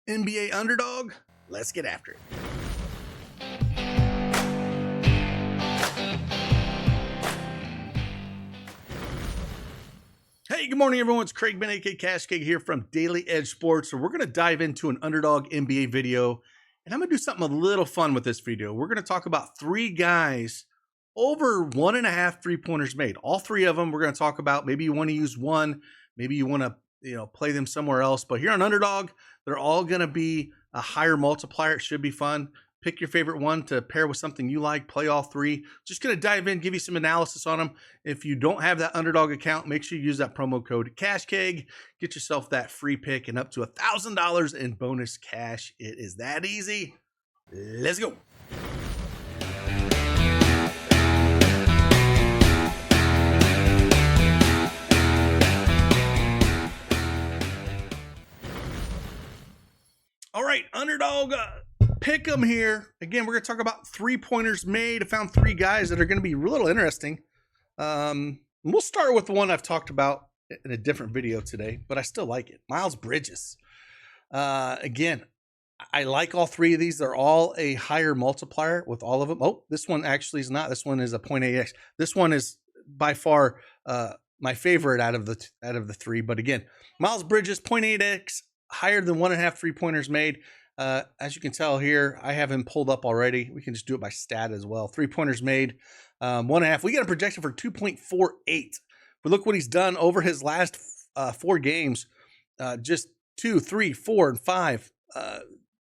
NBA Underdog, let's get after it. Hey, good morning, everyone. It's Craig Ben, aka Cash Cake, here from Daily Edge Sports. So we're going to dive into an Underdog NBA video, and I'm going to do something a little fun with this video. We're going to talk about three guys over 1.5 3-pointers made. All three of them we're going to talk about. Maybe you want to use one, maybe you want to play them somewhere else. But here on Underdog, they're all going to be a higher multiplier. It should be fun. Pick your favorite one to pair with something you like. Play all three. Just going to dive in, give you some analysis on them. If you don't have that Underdog account, make sure you use that promo code CashKeg. Get yourself that free pick and up to $1,000 in bonus cash. It is that easy. Let's go. All right, Underdog, pick them here. Again, we're going to talk about 3-pointers made. I found three guys that are going to be a little interesting. We'll start with the one I've talked about in a different video today, but I still like it. Miles Bridges. Again, I like all three of these. They're all a higher multiplier with all of them. Oh, this one actually is not. This one is a 0.8x. This one is by far my favorite out of the three. But again, Miles Bridges, 0.8x. Higher than 1.5 3-pointers made. As you can tell here, I have him pulled up already. We can just do it by stat as well. 3-pointers made, 1.5. We got a projection for 2.48. But look what he's done over his last 4 games. Just 2, 3, 4, and 5.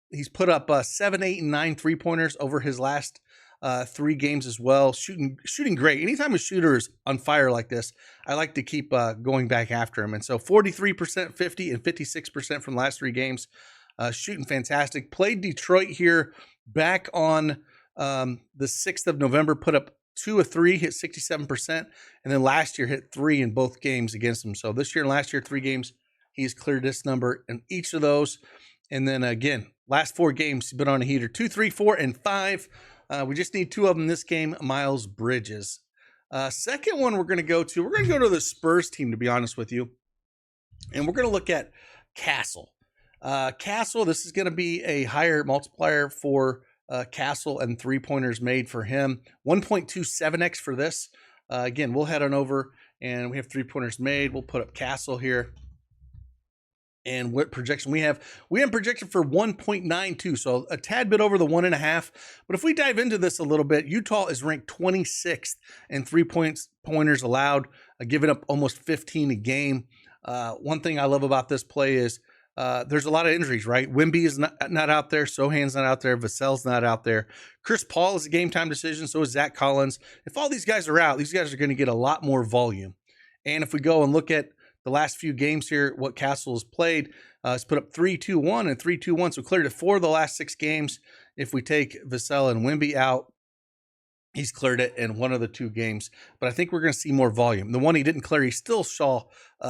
He's put up 7, 8, and 9 3-pointers over his last 3 games as well. Shooting great. Anytime a shooter is on fire like this, I like to keep going back after him. And so 43%, 50, and 56% from the last 3 games. Shooting fantastic. Played Detroit here back on the 6th of November. Put up 2 of 3, hit 67%. And then last year hit 3 in both games against them. So this year and last year, 3 games, he's cleared this number in each of those. And then again, last 4 games, he's been on a heater. 2, 3, 4, and 5. We just need 2 of them this game. Miles Bridges. Second one we're going to go to the Spurs team, to be honest with you. And we're going to look at Castle. Castle, this is going to be a higher multiplier for Castle and 3-pointers made for him. 1.27x for this. Again, we'll head on over and we have 3-pointers made. We'll put up Castle here. And what projection we have projection for 1.92, so a tad bit over the 1.5. But if we dive into this a little bit, Utah is ranked 26th in 3-pointers allowed, giving up almost 15 a game. One thing I love about this play is there's a lot of injuries, right? Wemby is not out there. Sohan's not out there. Vassell's not out there. Chris Paul is a game-time decision. So is Zach Collins. If all these guys are out, these guys are going to get a lot more volume. And if we go and look at the last few games here, what Castle has played, has put up 3-2-1 and 3-2-1. So cleared it 4 of the last 6 games. If we take Vassell and Wemby out, he's cleared it in 1 of the 2 games. But I think we're going to see more volume. The one he didn't clear, he still saw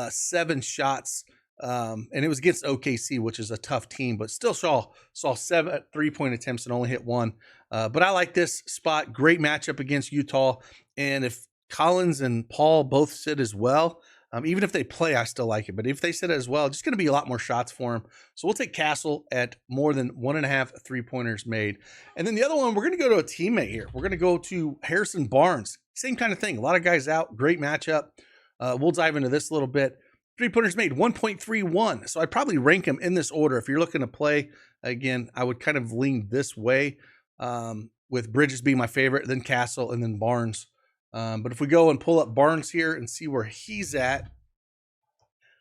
7 shots. And it was against OKC, which is a tough team, but still saw 7 3-point attempts and only hit 1. But I like this spot. Great matchup against Utah. And if Collins and Paul both sit as well, even if they play, I still like it. But if they sit as well, just going to be a lot more shots for him. So we'll take Castle at more than 1.5 3-pointers made. And then the other one, we're going to go to a teammate here. We're going to go to Harrison Barnes. Same kind of thing. A lot of guys out. Great matchup. We'll dive into this a little bit. 3-pointers made, 1.31. So I'd probably rank him in this order. If you're looking to play, again, I would kind of lean this way, with Bridges being my favorite, then Castle, and then Barnes. But if we go and pull up Barnes here and see where he's at,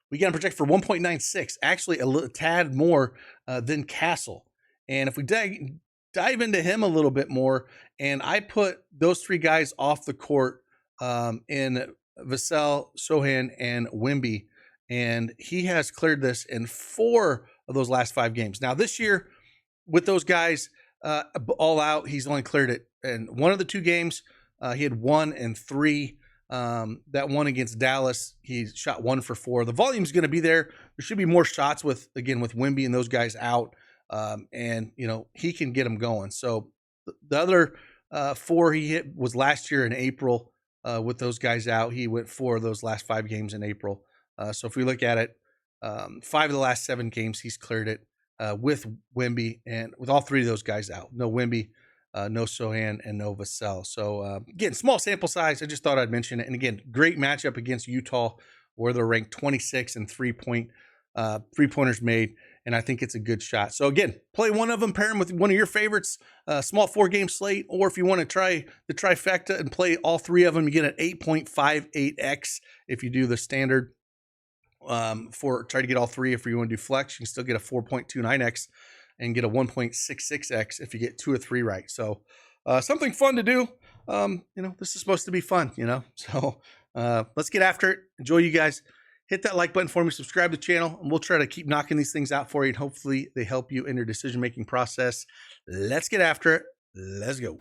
we got to project for 1.96, actually a little tad more than Castle. And if we dive into him a little bit more, and I put those 3 guys off the court in Vassell, Sohan, and Wemby, and he has cleared this in 4 of those last 5 games. Now this year, with those guys all out, he's only cleared it in 1 of the 2 games. He had 1 and 3. That one against Dallas, he shot 1 for 4. The volume's going to be there. There should be more shots with Wemby and those guys out. And he can get them going. So the other 4 he hit was last year in April. With those guys out, he went 4 of those last 5 games in April. So if we look at it, 5 of the last 7 games, he's cleared it. with Wemby, and with all three of those guys out. No Wemby, no Sohan, and no Vassell. So again, small sample size. I just thought I'd mention it. And again, great matchup against Utah, where they're ranked 26 in three-pointers made. And I think it's a good shot. So again, play one of them, pair them with one of your favorites, small 4-game slate, or if you want to try the trifecta and play all three of them, you get an 8.58x if you do the standard. Try to get all three. If you want to do flex, you can still get a 4.29x and get a 1.66x if you get 2 or 3 right. So something fun to do. This is supposed to be fun, so let's get after it. Enjoy, you guys. Hit that like button for me, subscribe to the channel, and we'll try to keep knocking these things out for you, and hopefully they help you in your decision-making process. Let's get after it. Let's go.